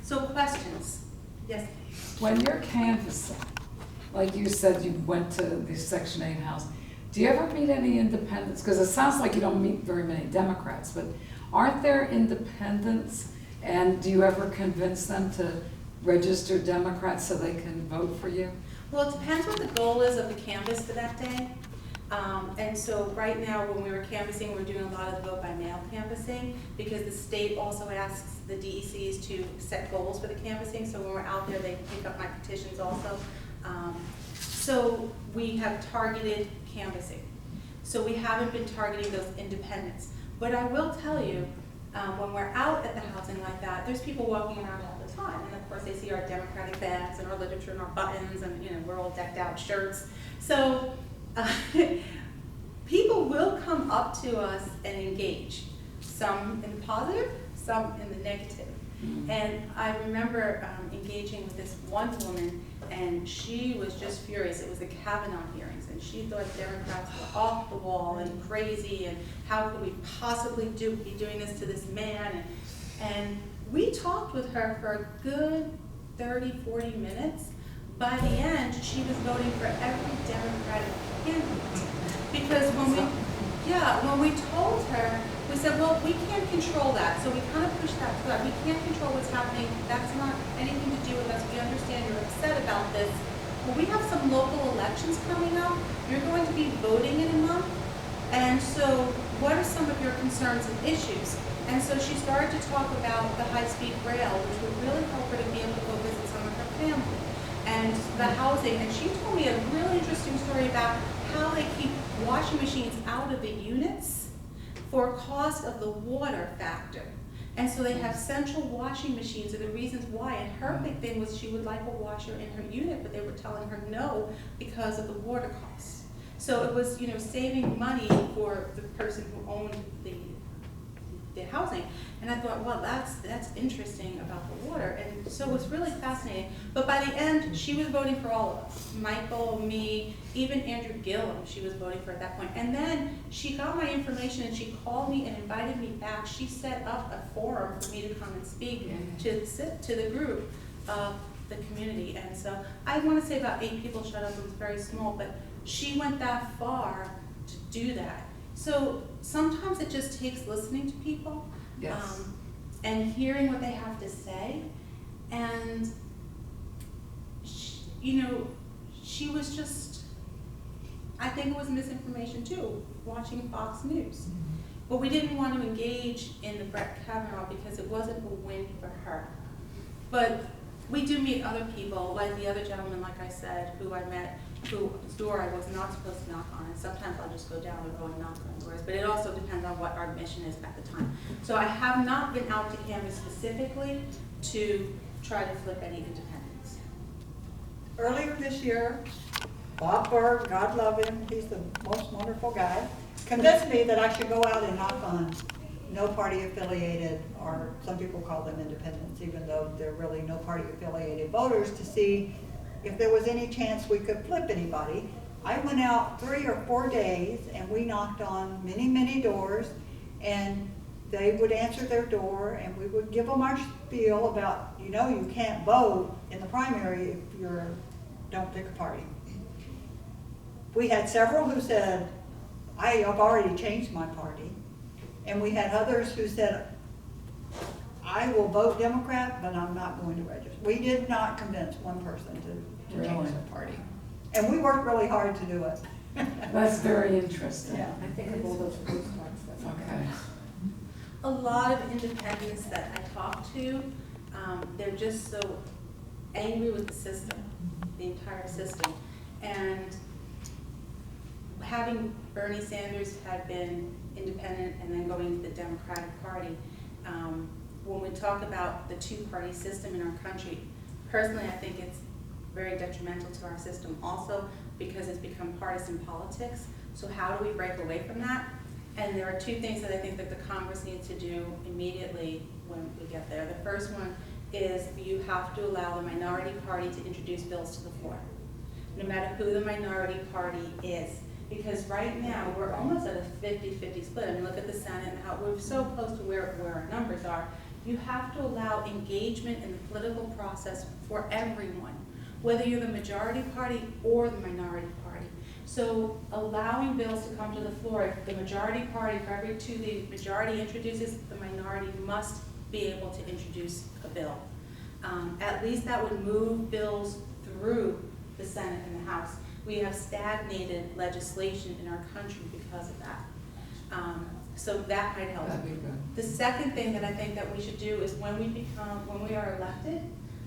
So questions? Yes? When you're canvassing, like you said, you went to the Section 8 house, do you ever meet any independents? Because it sounds like you don't meet very many Democrats, but aren't there independents? And do you ever convince them to register Democrats so they can vote for you? Well, it depends what the goal is of the canvass for that day. And so right now, when we were canvassing, we're doing a lot of the vote by mail canvassing because the state also asks the DECs to set goals for the canvassing. So when we're out there, they pick up my petitions also. So we have targeted canvassing. So we haven't been targeting those independents. But I will tell you, when we're out at the housing like that, there's people walking around all the time. And of course, they see our Democratic bags and our literature and our buttons, and you know, we're all decked out shirts. So people will come up to us and engage, some in the positive, some in the negative. And I remember engaging with this one woman, and she was just furious. It was the Kavanaugh hearings, and she thought Democrats were off the wall and crazy, and how could we possibly be doing this to this man? And we talked with her for a good 30, 40 minutes. By the end, she was voting for every Democratic candidate. Because when we told her, we said, well, we can't control that. So we kind of pushed that to that. We can't control what's happening. That's not anything to do with us. We understand you're upset about this. Well, we have some local elections coming up. You're going to be voting in a month. And so what are some of your concerns and issues? And so she started to talk about the high-speed rail, which would really help her to be able to go visit some of her family. And the housing, and she told me a really interesting story about how they keep washing machines out of the units for cost of the water factor. And so they have central washing machines are the reasons why. And her big thing was she would like a washer in her unit, but they were telling her no because of the water costs. So it was, you know, saving money for the person who owned the housing. And I thought, well, that's interesting about the water. And so it was really fascinating. But by the end, she was voting for all of us. Michael, me, even Andrew Gillum, she was voting for at that point. And then she got my information and she called me and invited me back. She set up a forum for me to come and speak to the group of the community. And so I want to say about 8 people showed up. It was very small, but she went that far to do that. So sometimes it just takes listening to people. Yes. And hearing what they have to say. And, she was just, I think it was misinformation too, watching Fox News. But we didn't want to engage in the Brett Kavanaugh because it wasn't a win for her. But we do meet other people, like the other gentleman, like I said, who I met, whose door I was not supposed to knock on. And sometimes I'll just go down and go and knock on doors. But it also depends on what our mission is at the time. So I have not been out to canvass specifically to try to flip any independents. Earlier this year, Bob Berg, God love him, he's the most wonderful guy, convinced me that I should go out and knock on no party affiliated, or some people call them independents, even though they're really no party affiliated voters, to see if there was any chance we could flip anybody. I went out 3 or 4 days and we knocked on many, many doors, and they would answer their door and we would give them our spiel about, you can't vote in the primary if you don't pick a party. We had several who said, I have already changed my party. And we had others who said, I will vote Democrat, but I'm not going to register. We did not convince one person to change their party. And we worked really hard to do it. That's very interesting. Yeah. I think of all those postcards that. Okay. A lot of independents that I talk to, they're just so angry with the system, the entire system. And having Bernie Sanders had been independent and then going to the Democratic Party, when we talk about the two-party system in our country, personally I think it's very detrimental to our system also because it's become partisan politics. So how do we break away from that? And there are 2 things that I think that the Congress needs to do immediately when we get there. The first one is you have to allow the minority party to introduce bills to the floor, no matter who the minority party is. Because right now, we're almost at a 50-50 split. I mean, look at the Senate and how we're so close to where our numbers are. You have to allow engagement in the political process for everyone, whether you're the majority party or the minority party. So allowing bills to come to the floor, if the majority party, for every two the majority introduces, the minority must be able to introduce a bill. At least that would move bills through the Senate and the House. We have stagnated legislation in our country because of that. So that might help. That'd be good. The second thing that I think that we should do is when we are elected,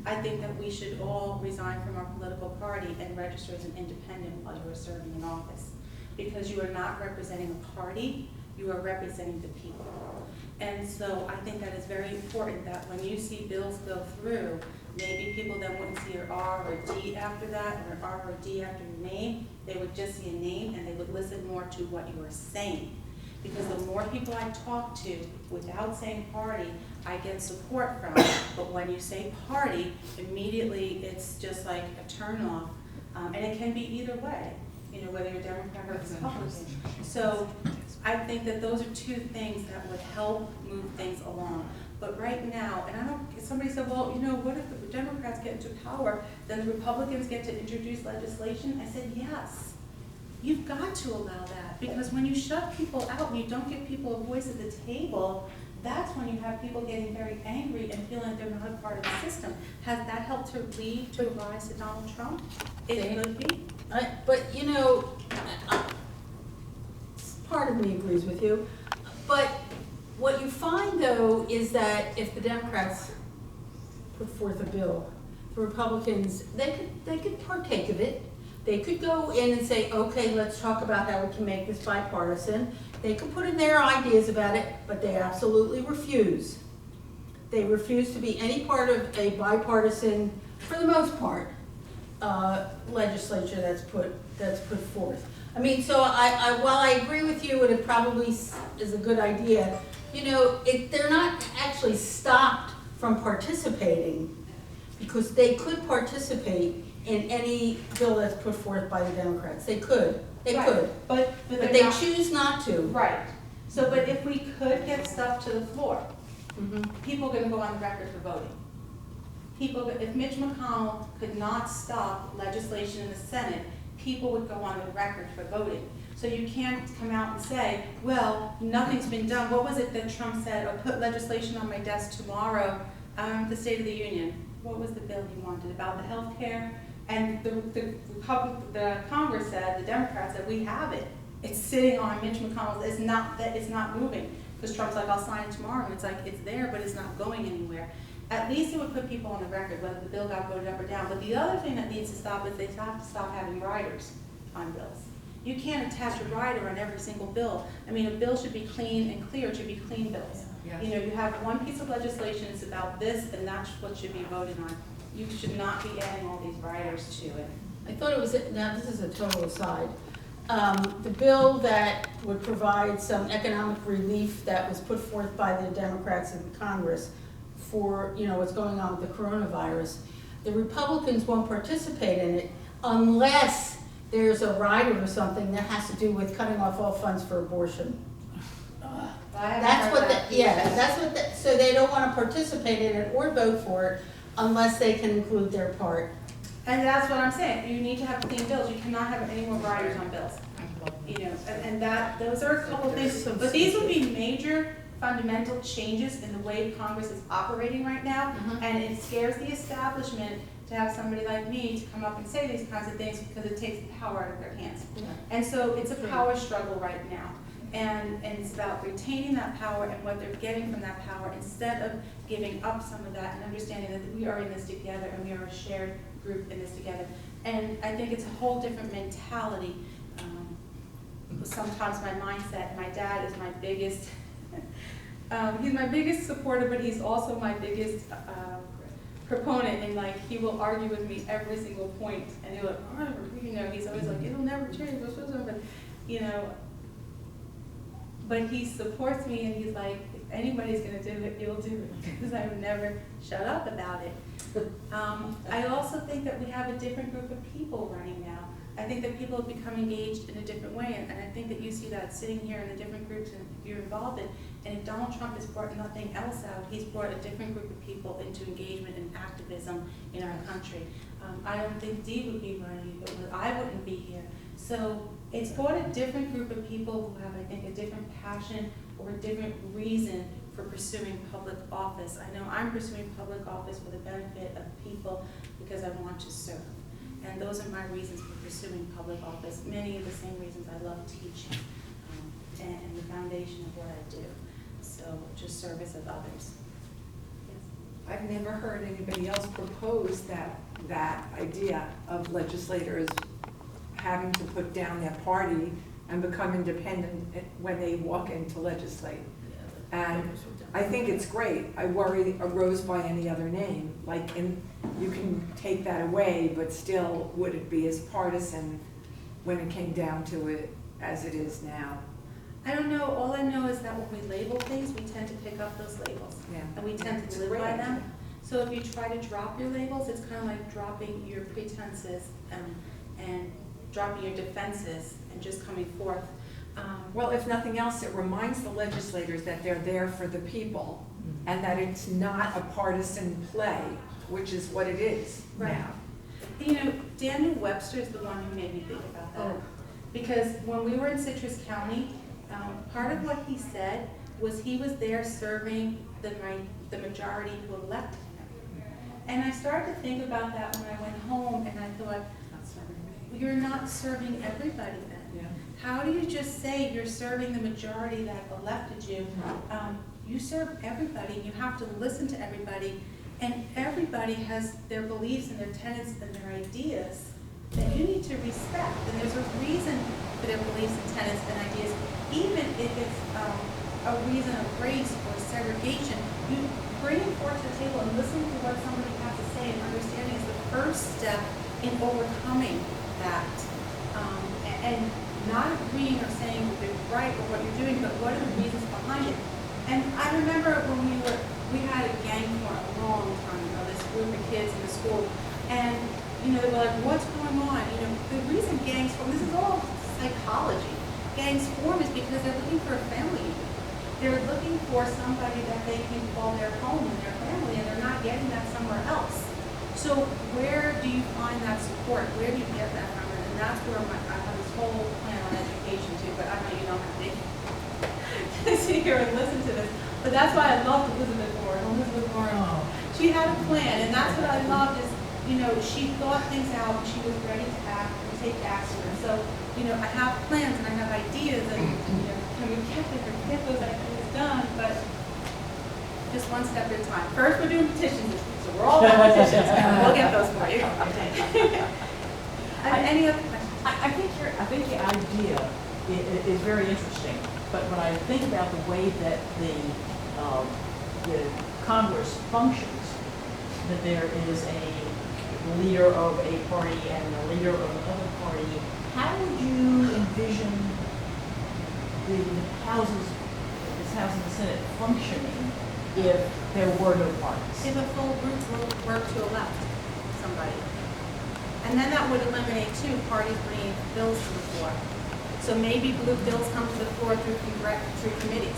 I think that we should all resign from our political party and register as an independent while you are serving in office. Because you are not representing a party, you are representing the people. And so I think that is very important that when you see bills go through, maybe people then wouldn't see an R or a D after that, or an R or a D after your name. They would just see a name and they would listen more to what you are saying. Because the more people I talk to without saying party, I get support from. But when you say party, immediately it's just like a turnoff. And it can be either way, you know, whether you're Democrat or Republican. So I think that those are two things that would help move things along. But right now, and I don't, somebody said, well, you know, what if the Democrats get into power, then the Republicans get to introduce legislation? I said, yes. You've got to allow that, because when you shut people out and you don't give people a voice at the table, that's when you have people getting very angry and feeling like they're not a part of the system. Has that helped to lead to a rise to Donald Trump? It could be. But, you know, part of me agrees with you. But what you find, though, is that if the Democrats put forth a bill, the Republicans, they could partake of it. They could go in and say, okay, let's talk about how we can make this bipartisan. They could put in their ideas about it, but they absolutely refuse. They refuse to be any part of a bipartisan, for the most part, legislature that's put forth. I mean, so while I agree with you, and it probably is a good idea, you know, they're not actually stopped from participating, because they could participate in any bill that's put forth by the Democrats. They could. They Right. could. But They choose not to. Right. So, but if we could get stuff to the floor, Mhm. people are going to go on the record for voting. If Mitch McConnell could not stop legislation in the Senate, people would go on the record for voting. So you can't come out and say, well, nothing's been done. What was it that Trump said? I'll put legislation on my desk tomorrow, the State of the Union. What was the bill he wanted about the health care? And the Congress said, the Democrats said, we have it. It's sitting on Mitch McConnell's, it's not moving. Because Trump's like, I'll sign it tomorrow, and it's like, it's there, but it's not going anywhere. At least it would put people on the record, whether the bill got voted up or down. But the other thing that needs to stop is they have to stop having riders on bills. You can't attach a rider on every single bill. I mean, a bill should be clean and clear, it should be clean bills. Yes. You know, you have one piece of legislation, it's about this, and that's what should be voted on. You should not be adding all these riders to it. I thought it was, now this is a total aside, the bill that would provide some economic relief that was put forth by the Democrats in Congress for, you know, what's going on with the coronavirus, the Republicans won't participate in it unless there's a rider or something that has to do with cutting off all funds for abortion. That's what so they don't want to participate in it or vote for it unless they can include their part. And that's what I'm saying, you need to have clean bills, you cannot have any more riders on bills. You know, and those are a couple of things, but these would be major fundamental changes in the way Congress is operating right now, and it scares the establishment to have somebody like me to come up and say these kinds of things because it takes the power out of their hands. And so it's a power struggle right now. And it's about retaining that power and what they're getting from that power instead of giving up some of that and understanding that we are in this together and we are a shared group in this together. And I think it's a whole different mentality. Sometimes my mindset, my dad is my biggest, he's my biggest supporter, but he's also my biggest proponent, and like he will argue with me every single point, and he'll, you know, he's always like, it'll never change, but you know, but he supports me, and he's like, if anybody's gonna do it, you'll do it, because I would never shut up about it. I also think that we have a different group of people running now. I think that people have become engaged in a different way, and I think that you see that sitting here in the different groups and you're involved in. And if Donald Trump has brought nothing else out, he's brought a different group of people into engagement and activism in our country. I don't think Dee would be running, but I wouldn't be here. So it's brought a different group of people who have, I think, a different passion or a different reason for pursuing public office. I know I'm pursuing public office for the benefit of people because I want to serve. And those are my reasons for pursuing public office, many of the same reasons I love teaching and the foundation of what I do. So just service of others. Yes. I've never heard anybody else propose that idea of legislators having to put down their party and become independent when they walk in to legislate. And I think it's great. I worry a rose by any other name, like, and you can take that away, but still, would it be as partisan when it came down to it as it is now? I don't know. All I know is that when we label things, we tend to pick up those labels. Yeah. And we tend It's to live great. by them. So if you try to drop your labels, it's kind of like dropping your pretenses and dropping your defenses and just coming forth. Well, if nothing else, it reminds the legislators that they're there for the people and that it's not a partisan play, which is what it is Right. now. You know, Daniel Webster is the one who made me think about that. Oh. Because when we were in Citrus County, part of what he said was he was there serving the majority who elected him. And I started to think about that when I went home, and I thought, you're not serving everybody then. Yeah. How do you just say you're serving the majority that elected you? You serve everybody, and you have to listen to everybody, and everybody has their beliefs and their tenets and their ideas that you need to respect. And there's a reason for their beliefs and tenets and ideas, even if it's a reason of race or segregation. You bring it forth to the table and listen to what somebody has to say, and understanding is the first step in overcoming that. And not agreeing or saying that you're right or what you're doing, but what are the reasons behind it. And I remember when we had a gang for a long time ago, this group of kids in the school, and you know, they were like, what's going on? You know, the reason gangs form, this is all psychology. Gangs form is because they're looking for a family unit. They're looking for somebody that they can call their home and their family, and they're not getting that somewhere else. So where do you find that support? Where do you get that from? And that's where I have this whole plan on education too, but I know you don't have to sit here and listen to this. But that's why I loved Elizabeth Warren. She had a plan, and that's what I loved is, you know, she thought things out and she was ready to act and take action. And so, you know, I have plans and I have ideas, and you know, can we get those ideas done? But just one step at a time. First, we're doing petitions, so we're all about petitions. We'll get those for you. Any other questions? I think the idea is very interesting, but when I think about the way that the Congress functions, that there is a leader of a party and a leader of another party, how would you envision this House and the Senate functioning if there were no parties? If a full group will work to elect somebody. And then that would eliminate two parties bringing bills to the floor. So maybe blue bills come to the floor through committees.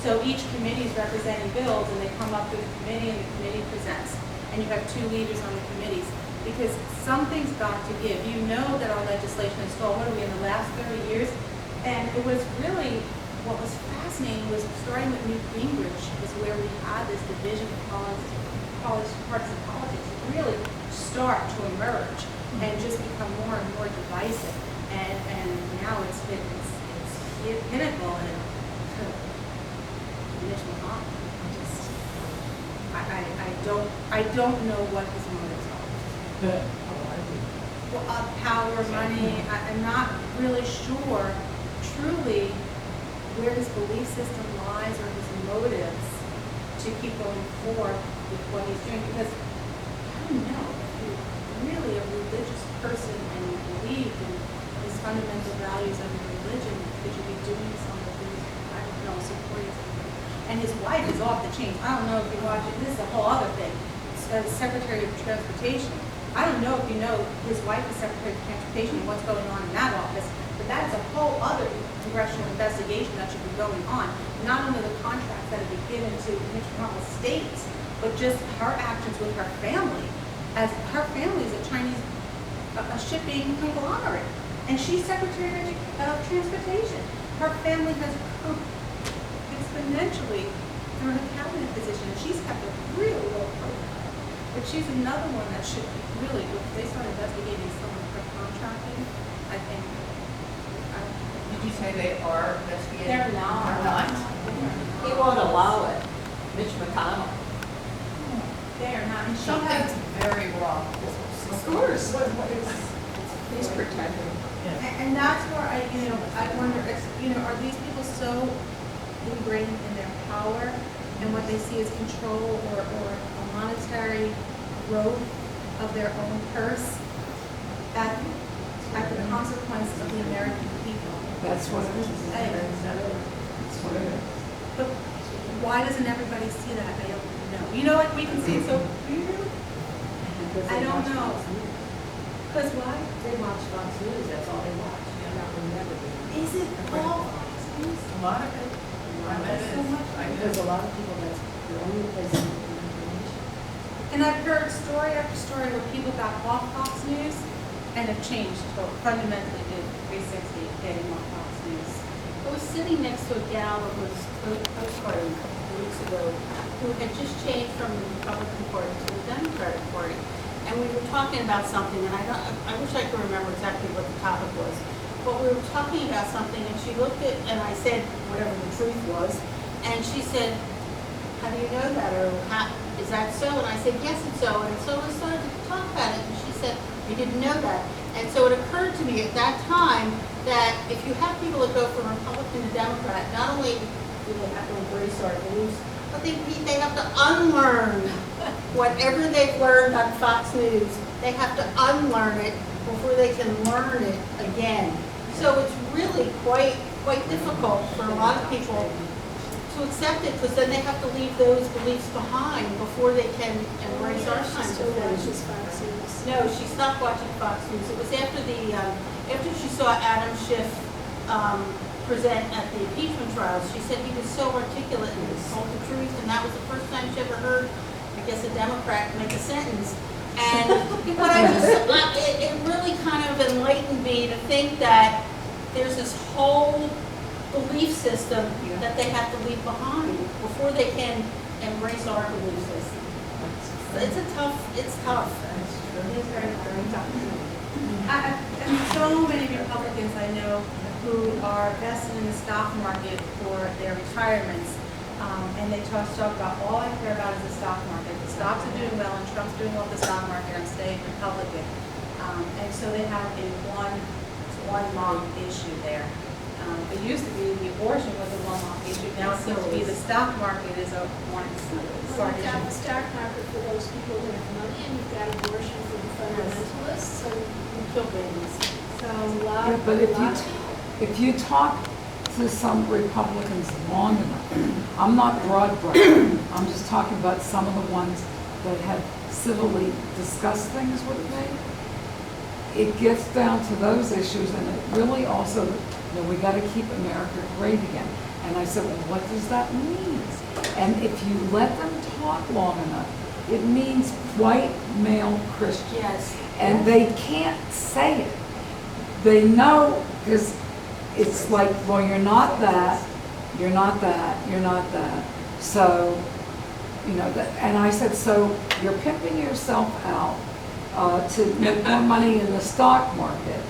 So each committee is representing bills, and they come up through the committee, and the committee presents. And you have two leaders on the committees. Because something's got to give. You know that our legislation is stalled, what are we, in the last 30 years? And it was really, what was fascinating was starting with Newt Gingrich is where we had this division of partisan politics really start to emerge and just become more and more divisive. And now it's pinnacle, and Mitch McConnell. I don't know what his motives are. Well, power, money, I'm not really sure truly where his belief system lies or his motives to keep going forward with what he's doing. Because I don't know, if you're really a religious person and you believe in his fundamental values of your religion, could you be doing some of these, I don't know, supporting something? And his wife is off the chain. I don't know if you watch it, this is a whole other thing. Secretary of Transportation. I don't know if you know, his wife is Secretary of Transportation and what's going on in that office, but that is a whole other congressional investigation that should be going on. Not only the contracts that have been given to metropolitan states, but just her actions with her family. As her family is a Chinese a shipping conglomerate, and she's Secretary of Transportation. Her family has grown exponentially through her cabinet position, and she's kept a really low profile. But she's another one that should really, if they start investigating some of her contracting, I think. Did you say they are investigating? They're not. They're not? He won't allow it, Mitch McConnell. They are not. And she Something's has, very wrong. Of course. He's protected. and that's where I wonder, are these people so ingrained in their power and what they see as control or a monetary growth of their own purse at the consequence of the American people? That's what it is. I- That's what it is. But why doesn't everybody see that? I don't know. You know, like we can see it so clearly. I don't know. Because why? They watch Fox News, that's all they watch. That will never be. Is it all Fox News? A lot of it. I bet it So is. much. I There's know. a lot of people that's the only place they get information. And I've heard story after story where people got off Fox News and have changed, but fundamentally did 360 getting off Fox News. I was sitting next to a gal that was postcarding a couple of weeks ago who had just changed from the Republican Party to the Democratic Party. And we were talking about something, and I wish I could remember exactly what the topic was. But we were talking about something, and she looked at, and I said whatever the truth was, and she said, "How do you know that?" Or "Is that so?" And I said, "Yes, it's so." And so we started to talk about it, and she said, "You didn't know that." And so it occurred to me at that time that if you have people that go from Republican to Democrat, not only do they have to embrace our beliefs, but they have to unlearn whatever they've learned on Fox News. They have to unlearn it before they can learn it again. So it's really quite difficult for a lot of people to accept it, because then they have to leave those beliefs behind before they can embrace our kinds of things. No, she stopped watching Fox News. It was after she saw Adam Schiff present at the impeachment trials. She said he was so articulate and he told the truth, and that was the first time she ever heard, I guess, a Democrat make a sentence. And what it really kind of enlightened me to think that there's this whole belief system that they have to leave behind before they can embrace our belief system. It's tough. It is very, very tough. And so many Republicans I know who are vested in the stock market for their retirements. And they talk about, all I care about is the stock market. The stocks are doing well and Trump's doing well with the stock market. I'm staying Republican. And so they have a one long issue there. It used to be the abortion was a one long issue. Now it seems to be the stock market is a one Well, you've got the stock market for those people who have money, and you've got abortion for the fundamentalists, and Kill babies. so a lot, Yeah, but a lot. if you talk to some Republicans long enough, I'm not broad brushing, I'm just talking about some of the ones that have civilly discussed things with me. It gets down to those issues, and it really also, we got to keep America great again. And I said, well, what does that mean? And if you let them talk long enough, it means white male Christian. Yes. And they can't say it. They know, because it's like, well, you're not that, you're not that, you're not that. So, and I said, so you're pimping yourself out to make more money in the stock market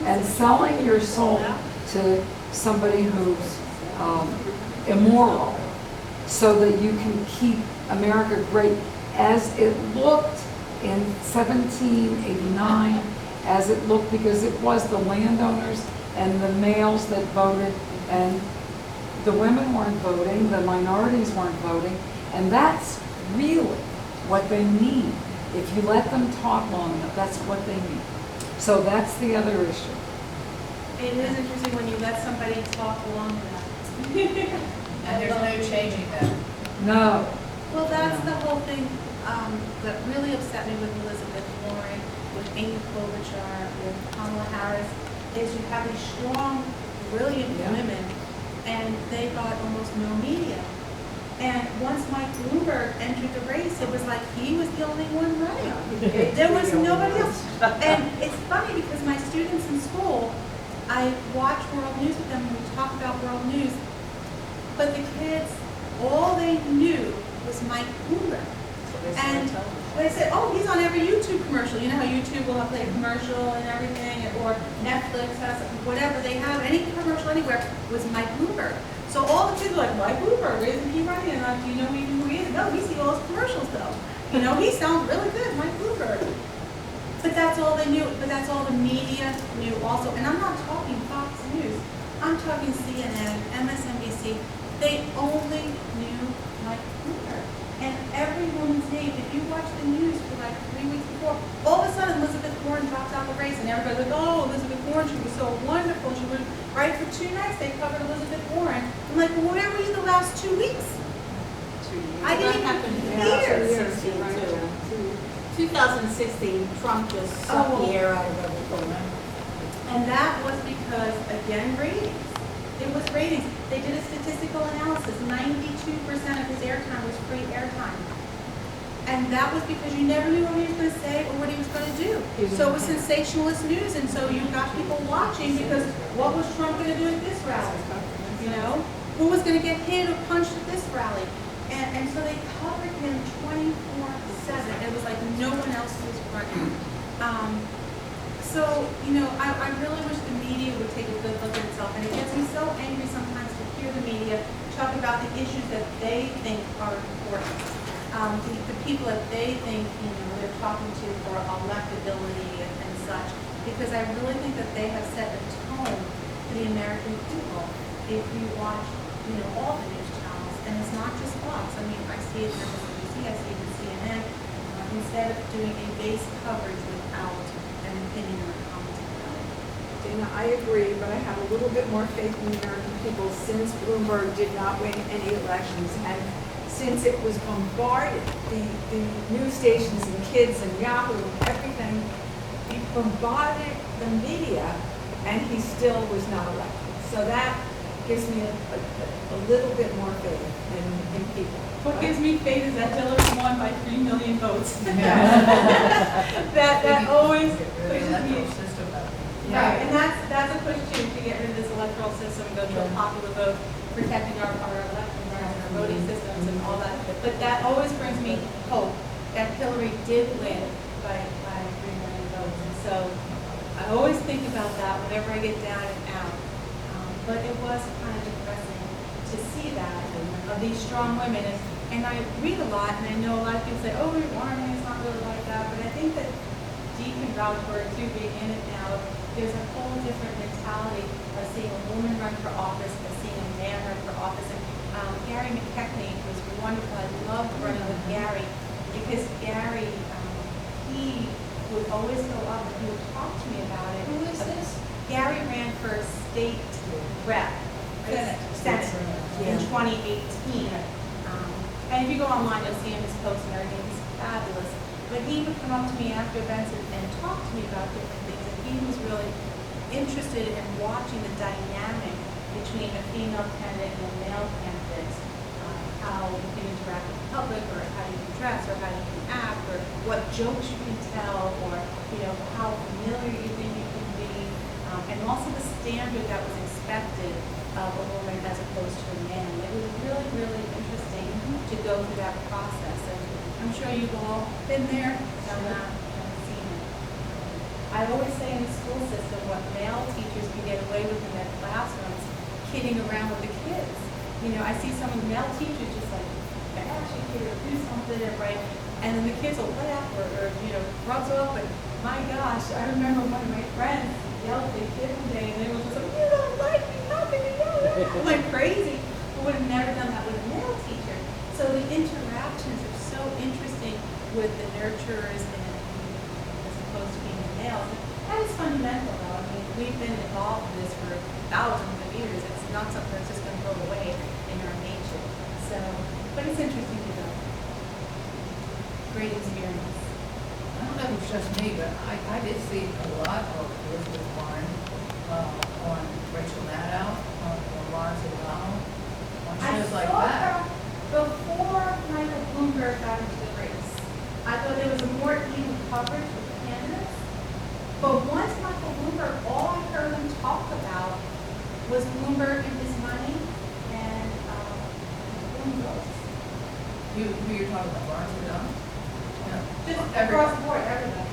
and selling your soul to somebody who's immoral so that you can keep America great as it looked in 1789, as it looked, because it was the landowners and the males that voted, and the women weren't voting, the minorities weren't voting, and that's really what they need. If you let them talk long enough, that's what they need. So that's the other issue. It is interesting when you let somebody talk long enough. And there's no changing that. No. Well, that's the whole thing. that really upset me with Elizabeth Warren, with Amy Klobuchar, with Kamala Harris, is you have these strong, brilliant women, and they got almost no media. And once Mike Bloomberg entered the race, it was like he was the only one running. There was nobody else. And it's funny because my students in school, I watch world news with them and we talk about world news, but the kids, all they knew was Mike Bloomberg. And they said, oh, he's on every YouTube commercial. You know how YouTube will play a commercial and everything, or Netflix has whatever they have, any commercial anywhere was Mike Bloomberg. So all the kids were like, Mike Bloomberg, isn't he running? And I'm like, do you know who he is? No, we see all his commercials though. You know, he sounds really good, Mike Bloomberg. But that's all they knew, but that's all the media knew also. And I'm not talking Fox News, I'm talking CNN, MSNBC. They only knew Mike Bloomberg. And every woman's name, if you watch the news for like 3 weeks before, all of a sudden Elizabeth Warren drops out the race and everybody's like, oh, Elizabeth Warren, she was so wonderful. She was right for 2 nights, they covered Elizabeth Warren. I'm like, well, where were you the last 2 weeks? 2 years. I didn't even Years. 2016, Trump just sucked the air out of everything. And that was because, again, ratings. It was ratings. They did a statistical analysis. 92% of his airtime was free airtime. And that was because you never knew what he was going to say or what he was going to do. So it was sensationalist news, and so you got people watching because what was Trump going to do at this rally? You know? Who was going to get hit or punched at this rally? And so they covered him 24/7. It was like no one else was running. So, you know, I really wish the media would take a good look at itself. And it gets me so angry sometimes to hear the media talk about the issues that they think are important. The people that they think, you know, they're talking to for electability and such. Because I really think that they have set a tone for the American people. If you watch, you know, all the news channels, and it's not just Fox. I mean, I see it in MSNBC, I see it in CNN. Instead of doing a base coverage without an opinion or a commentary on it. Dana, I agree, but I have a little bit more faith in the American people since Bloomberg did not win any elections, and since it was bombarded, the news stations and kids and Yahoo and everything, it bombarded the media, and he still was not elected. So that gives me a little bit more faith in people. What gives me faith is that Hillary won by 3 million votes. that always pushes me. Right, and that's a push too, to get rid of this electoral system and go to a popular vote, protecting our elections, our voting systems and all that. But that always brings me hope that Hillary did win by 3 million votes. And so I always think about that whenever I get down and out. But it was kind of depressing to see that of these strong women. And I read a lot, and I know a lot of people say, oh, Warren, it's not really like that. But I think that Dee can vouch for it too, being in it now. There's a whole different mentality of seeing a woman run for office, of seeing a man run for office. And Gary McKechnie was wonderful. I loved running with Gary because Gary, he would always go up and he would talk to me about it. Who is this? Gary ran for state rep, Senate in 2018. And if you go online, you'll see him, his posts and everything. He's fabulous. But he would come up to me after events and talk to me about different things. And he was really interested in watching the dynamic between a female candidate and a male candidate, how you can interact with the public, or how you can dress, or how you can act, or what jokes you can tell, or you know how familiar you think you can be, and also the standard that was expected of a woman as opposed to a man. It was really, really interesting to go through that process. And I'm sure you've all been there, done that, and seen it. I always say in the school system, what male teachers can get away with in their classrooms, kidding around with the kids. You know, I see some of the male teachers just like, bash a kid or do something, right? And then the kids will laugh or you know, rubs off. And my gosh, I remember one of my friends yelled at the kid one day, and they were just like, you don't like me, how can you yell at me? I'm like crazy. I would have never done that with a male teacher. So the interactions are so interesting with the nurturers and as opposed to being the males. That is fundamental though. I mean, we've been involved in this for thousands of years. It's not something that's just going to go away in our nature. So, but it's interesting to know. great experience. I don't know if it's just me, but I did see a lot of Elizabeth Warren on Rachel Maddow, on Lawrence O'Donnell, on shows like that. Before Michael Bloomberg got into the race. I thought there was a more even coverage of the candidates. But once Michael Bloomberg, all I heard him talk about was Bloomberg and his money and Bloomberg. Who you're talking about, Lawrence O'Donnell? Just Everybody. across the board, everybody.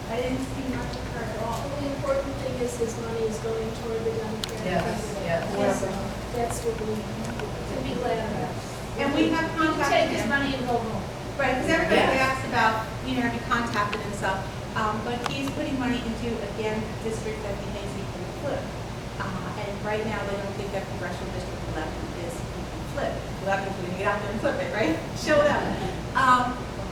I didn't see much of her at all. The important thing is his money is going toward the Democratic Yes, candidate. yes. So that's what we can be glad about. And we have He can take contacted his him. money and go home. Right, because everybody Yes. asks about, have you contacted and stuff, but he's putting money into, again, a district that he thinks he can flip. And right now, they don't think that congressional district 11 is, he can flip. 11 is going to get out there and flip it, right? Show them.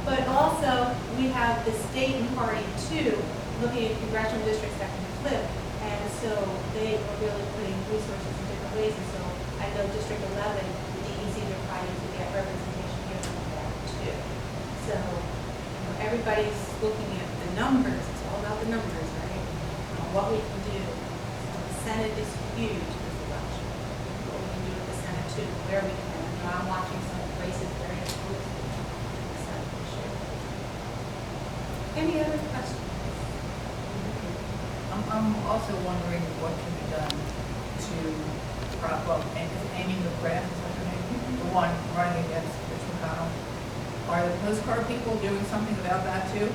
But also, we have the state and party two looking at congressional districts that can flip. And so they are really putting resources in different ways. And so I know District 11, the DEC, they're trying to get representation here from that too. So everybody's looking at the numbers. It's all about the numbers, right? What we can do. So the Senate is huge this election. What we can do with the Senate too, where we can. I'm watching some races very closely. So, sure. Any other questions? I'm also wondering what can be done to prop up, and Amy McGrath, is that her name? The one running against Mitch McConnell. Are the postcard people doing something about that too?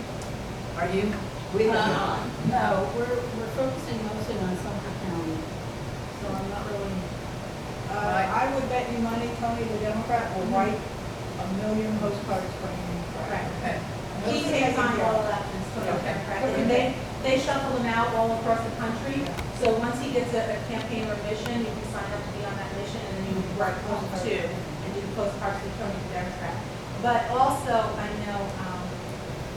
Are you? We have not. No, we're focusing mostly on Suffolk County, so I'm not really. I would bet you money, Tony, the Democrat, will write 1 million postcards for him. Right. Okay. He takes on all elections, and they shuffle them out all across the country. So once he gets a campaign or mission, you can sign up to be on that mission, and then you write postcards too, and do the postcards to Tony the Democrat. But also, I know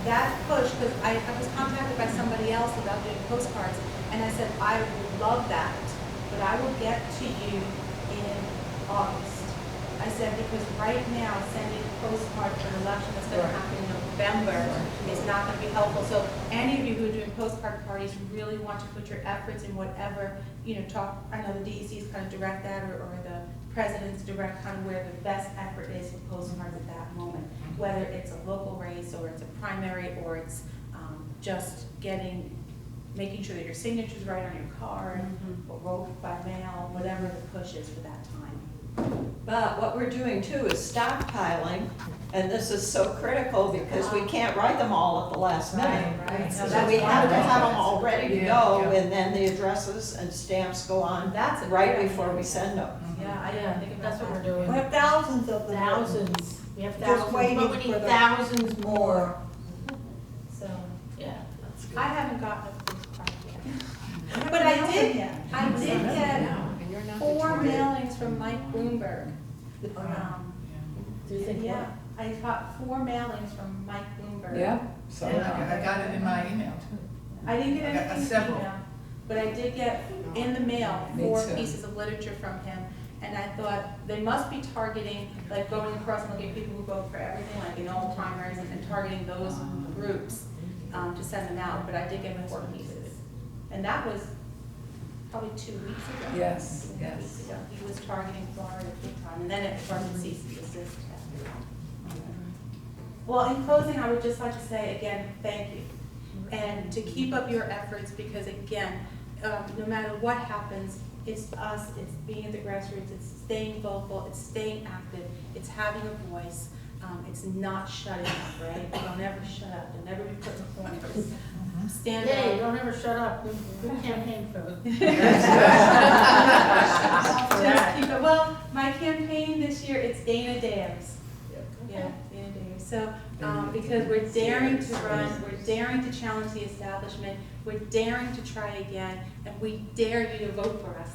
that push, because I was contacted by somebody else about doing postcards, and I said, I would love that, but I will get to you in August. I said, because right now, sending a postcard for an election that's going to happen in November is not going to be helpful. So any of you who are doing postcard parties really want to put your efforts in whatever, talk, I know the DEC's kind of direct that, or the president's direct kind of where the best effort is for postcards at that moment. Whether it's a local race, or it's a primary, or it's just making sure that your signature's right on your card, or vote by mail, whatever the push is for that time. But what we're doing too is stockpiling, and this is so critical because we can't write them all at the last minute. Right. So we have to have them all ready to go, and then the addresses and stamps go on That's a right great before idea. we send them. Yeah, I didn't think about That's what that. we're We doing. have thousands of them. Thousands. We have Just thousands, waiting but we for need the- thousands more. So, Yeah, that's good. I haven't gotten a postcard yet. But But I did get. get 4 mailings from Mike Bloomberg. Do you think Yeah, I got 4 mailings from Mike Bloomberg. Yeah, so. And I got it in my email too. I didn't get I got anything in several. email, but I did get in the mail Me 4 too. pieces of literature from him. And I thought they must be targeting, like going across and looking at people who vote for everything, like in all primaries, and targeting those groups to send them out. But I did get 4 pieces. And that was probably 2 weeks ago. Yes, 2 yes. weeks ago. He was targeting Florida big time, and then it started to cease and desist. Well, in closing, I would just like to say again, thank you. And to keep up your efforts, because again, no matter what happens, it's us, it's being at the grassroots, it's staying vocal, it's staying active, it's having a voice, it's not shutting up, right? You'll never shut up, you'll never be put in the corner, just stand up. Hey, don't ever shut up. We campaign for it. Just keep it. Well, my campaign this year, it's Dana Dares. Yeah, Dana Dares. So, because we're daring to run, we're daring to challenge the establishment, we're daring to try again, and we dare you to vote for us.